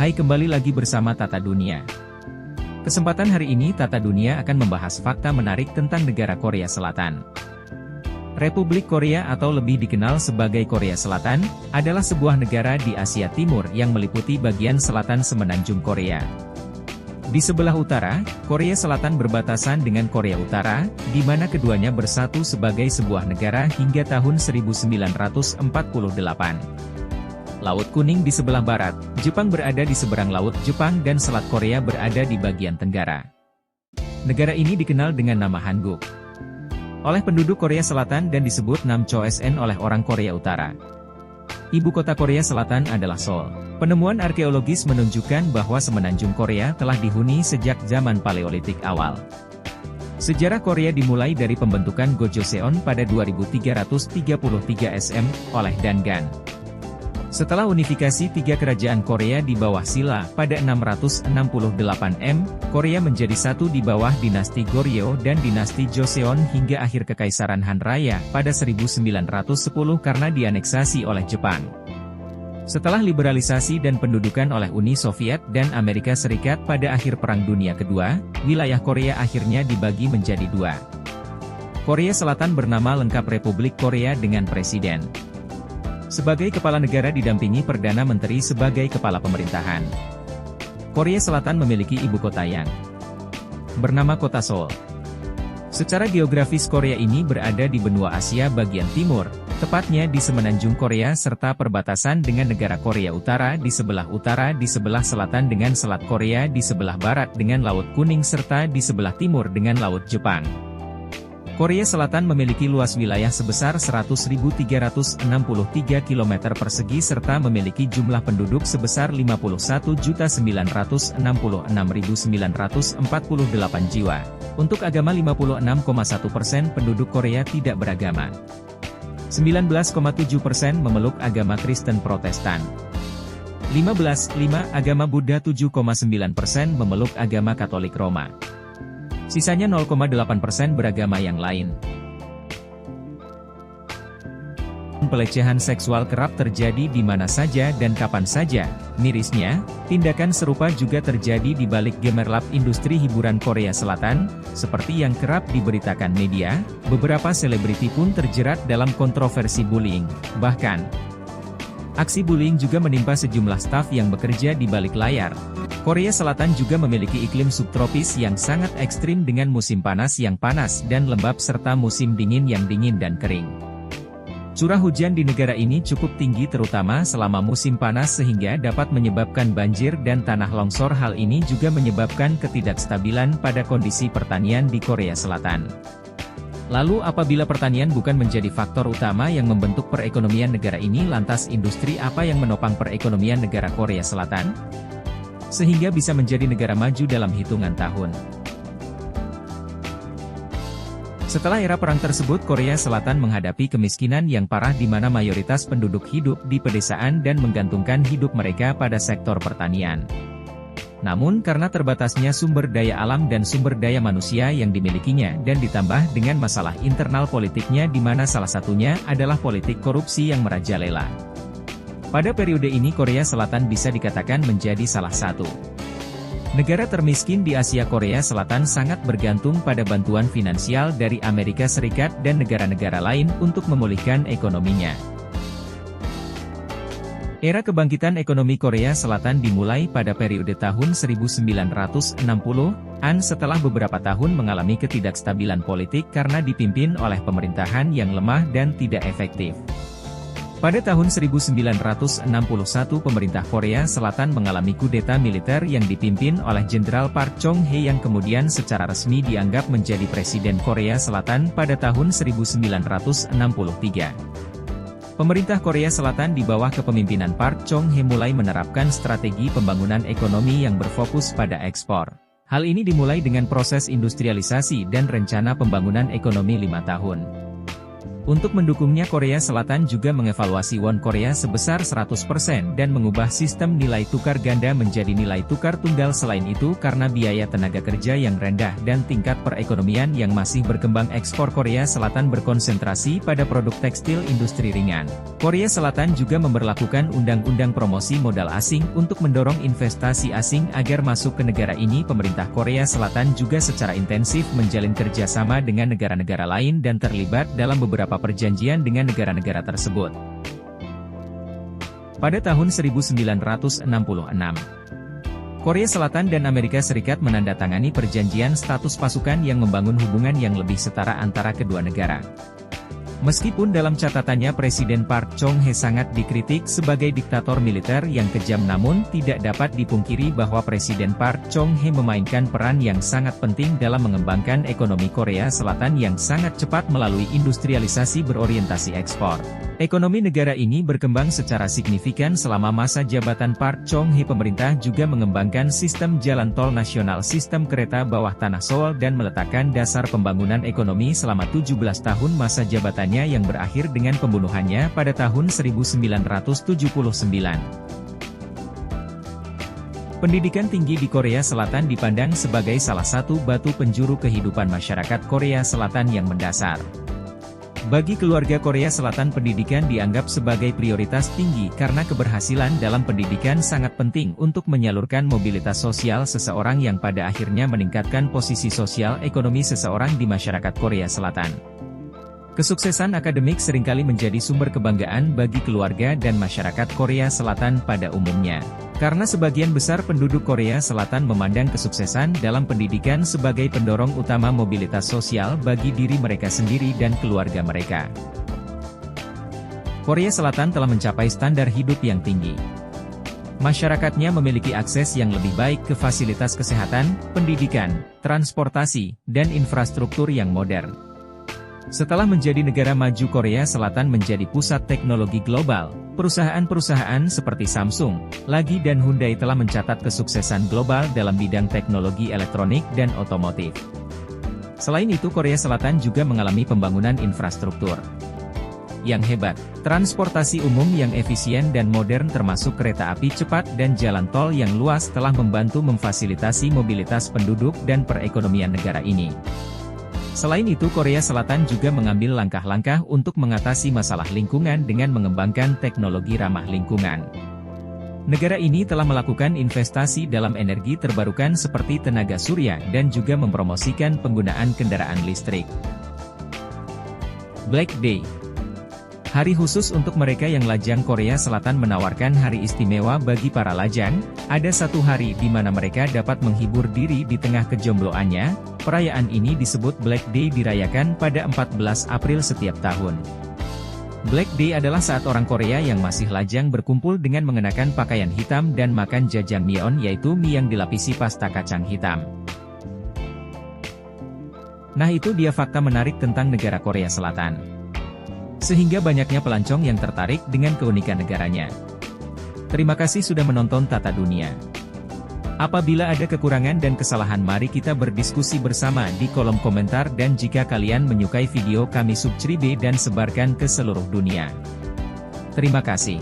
Hai, kembali lagi bersama Tata Dunia. Kesempatan hari ini Tata Dunia akan membahas fakta menarik tentang negara Korea Selatan. Republik Korea atau lebih dikenal sebagai Korea Selatan, adalah sebuah negara di Asia Timur yang meliputi bagian selatan semenanjung Korea. Di sebelah utara, Korea Selatan berbatasan dengan Korea Utara, di mana keduanya bersatu sebagai sebuah negara hingga tahun 1948. Laut Kuning di sebelah barat, Jepang berada di seberang Laut Jepang dan Selat Korea berada di bagian tenggara. Negara ini dikenal dengan nama Hanguk oleh penduduk Korea Selatan dan disebut Namchoesn oleh orang Korea Utara. Ibu kota Korea Selatan adalah Seoul. Penemuan arkeologis menunjukkan bahwa semenanjung Korea telah dihuni sejak zaman Paleolitik awal. Sejarah Korea dimulai dari pembentukan Gojoseon pada 2333 SM oleh Dangan. Setelah unifikasi tiga kerajaan Korea di bawah Silla pada 668 M, Korea menjadi satu di bawah dinasti Goryeo dan dinasti Joseon hingga akhir Kekaisaran Han Raya pada 1910 karena dianeksasi oleh Jepang. Setelah liberalisasi dan pendudukan oleh Uni Soviet dan Amerika Serikat pada akhir Perang Dunia Kedua, wilayah Korea akhirnya dibagi menjadi dua. Korea Selatan bernama lengkap Republik Korea dengan Presiden sebagai kepala negara didampingi Perdana Menteri sebagai kepala pemerintahan. Korea Selatan memiliki ibu kota yang bernama Kota Seoul. Secara geografis Korea ini berada di benua Asia bagian timur, tepatnya di semenanjung Korea serta perbatasan dengan negara Korea Utara di sebelah selatan dengan Selat Korea di sebelah barat dengan Laut Kuning serta di sebelah timur dengan Laut Jepang. Korea Selatan memiliki luas wilayah sebesar 100.363 km persegi serta memiliki jumlah penduduk sebesar 51.966.948 jiwa. Untuk agama 56,1% penduduk Korea tidak beragama. 19,7% memeluk agama Kristen Protestan. 15,5% agama Buddha. 7,9% memeluk agama Katolik Roma. Sisanya 0,8% beragama yang lain. Pelecehan seksual kerap terjadi di mana saja dan kapan saja. Mirisnya, tindakan serupa juga terjadi di balik gemerlap industri hiburan Korea Selatan, seperti yang kerap diberitakan media. Beberapa selebriti pun terjerat dalam kontroversi bullying. Bahkan, aksi bullying juga menimpa sejumlah staf yang bekerja di balik layar. Korea Selatan juga memiliki iklim subtropis yang sangat ekstrim dengan musim panas yang panas dan lembab serta musim dingin yang dingin dan kering. Curah hujan di negara ini cukup tinggi terutama selama musim panas sehingga dapat menyebabkan banjir dan tanah longsor. Hal ini juga menyebabkan ketidakstabilan pada kondisi pertanian di Korea Selatan. Lalu apabila pertanian bukan menjadi faktor utama yang membentuk perekonomian negara ini, lantas industri apa yang menopang perekonomian negara Korea Selatan? Sehingga bisa menjadi negara maju dalam hitungan tahun. Setelah era perang tersebut, Korea Selatan menghadapi kemiskinan yang parah di mana mayoritas penduduk hidup di pedesaan dan menggantungkan hidup mereka pada sektor pertanian. Namun karena terbatasnya sumber daya alam dan sumber daya manusia yang dimilikinya dan ditambah dengan masalah internal politiknya di mana salah satunya adalah politik korupsi yang merajalela. Pada periode ini Korea Selatan bisa dikatakan menjadi salah satu negara termiskin di Asia. Korea Selatan sangat bergantung pada bantuan finansial dari Amerika Serikat dan negara-negara lain untuk memulihkan ekonominya. Era kebangkitan ekonomi Korea Selatan dimulai pada periode tahun 1960-an setelah beberapa tahun mengalami ketidakstabilan politik karena dipimpin oleh pemerintahan yang lemah dan tidak efektif. Pada tahun 1961 pemerintah Korea Selatan mengalami kudeta militer yang dipimpin oleh Jenderal Park Chung-hee yang kemudian secara resmi dianggap menjadi Presiden Korea Selatan pada tahun 1963. Pemerintah Korea Selatan di bawah kepemimpinan Park Chung-hee mulai menerapkan strategi pembangunan ekonomi yang berfokus pada ekspor. Hal ini dimulai dengan proses industrialisasi dan rencana pembangunan ekonomi 5 tahun. Untuk mendukungnya, Korea Selatan juga mengevaluasi won Korea sebesar 100% dan mengubah sistem nilai tukar ganda menjadi nilai tukar tunggal. Selain itu, karena biaya tenaga kerja yang rendah dan tingkat perekonomian yang masih berkembang, ekspor Korea Selatan berkonsentrasi pada produk tekstil industri ringan. Korea Selatan juga memberlakukan undang-undang promosi modal asing untuk mendorong investasi asing agar masuk ke negara ini. Pemerintah Korea Selatan juga secara intensif menjalin kerjasama dengan negara-negara lain dan terlibat dalam beberapa perjanjian dengan negara-negara tersebut. Pada tahun 1966, Korea Selatan dan Amerika Serikat menandatangani perjanjian status pasukan yang membangun hubungan yang lebih setara antara kedua negara. Meskipun dalam catatannya Presiden Park Chung-hee sangat dikritik sebagai diktator militer yang kejam, namun tidak dapat dipungkiri bahwa Presiden Park Chung-hee memainkan peran yang sangat penting dalam mengembangkan ekonomi Korea Selatan yang sangat cepat melalui industrialisasi berorientasi ekspor. Ekonomi negara ini berkembang secara signifikan selama masa jabatan Park Chung-hee. Pemerintah juga mengembangkan sistem jalan tol nasional, sistem kereta bawah tanah Seoul, dan meletakkan dasar pembangunan ekonomi selama 17 tahun masa jabatannya yang berakhir dengan pembunuhannya pada tahun 1979. Pendidikan tinggi di Korea Selatan dipandang sebagai salah satu batu penjuru kehidupan masyarakat Korea Selatan yang mendasar. Bagi keluarga Korea Selatan, pendidikan dianggap sebagai prioritas tinggi karena keberhasilan dalam pendidikan sangat penting untuk menyalurkan mobilitas sosial seseorang yang pada akhirnya meningkatkan posisi sosial ekonomi seseorang di masyarakat Korea Selatan. Kesuksesan akademik seringkali menjadi sumber kebanggaan bagi keluarga dan masyarakat Korea Selatan pada umumnya. Karena sebagian besar penduduk Korea Selatan memandang kesuksesan dalam pendidikan sebagai pendorong utama mobilitas sosial bagi diri mereka sendiri dan keluarga mereka. Korea Selatan telah mencapai standar hidup yang tinggi. Masyarakatnya memiliki akses yang lebih baik ke fasilitas kesehatan, pendidikan, transportasi, dan infrastruktur yang modern. Setelah menjadi negara maju, Korea Selatan menjadi pusat teknologi global. Perusahaan-perusahaan seperti Samsung, LG dan Hyundai telah mencatat kesuksesan global dalam bidang teknologi elektronik dan otomotif. Selain itu, Korea Selatan juga mengalami pembangunan infrastruktur yang hebat, transportasi umum yang efisien dan modern termasuk kereta api cepat dan jalan tol yang luas telah membantu memfasilitasi mobilitas penduduk dan perekonomian negara ini. Selain itu, Korea Selatan juga mengambil langkah-langkah untuk mengatasi masalah lingkungan dengan mengembangkan teknologi ramah lingkungan. Negara ini telah melakukan investasi dalam energi terbarukan seperti tenaga surya dan juga mempromosikan penggunaan kendaraan listrik. Black Day, hari khusus untuk mereka yang lajang. Korea Selatan menawarkan hari istimewa bagi para lajang. Ada satu hari di mana mereka dapat menghibur diri di tengah kejombloannya. Perayaan ini disebut Black Day, dirayakan pada 14 April setiap tahun. Black Day adalah saat orang Korea yang masih lajang berkumpul dengan mengenakan pakaian hitam dan makan jajangmyeon, yaitu mie yang dilapisi pasta kacang hitam. Nah, itu dia fakta menarik tentang negara Korea Selatan. Sehingga banyaknya pelancong yang tertarik dengan keunikan negaranya. Terima kasih sudah menonton Tata Dunia. Apabila ada kekurangan dan kesalahan, mari kita berdiskusi bersama di kolom komentar, dan jika kalian menyukai video kami, subscribe dan sebarkan ke seluruh dunia. Terima kasih.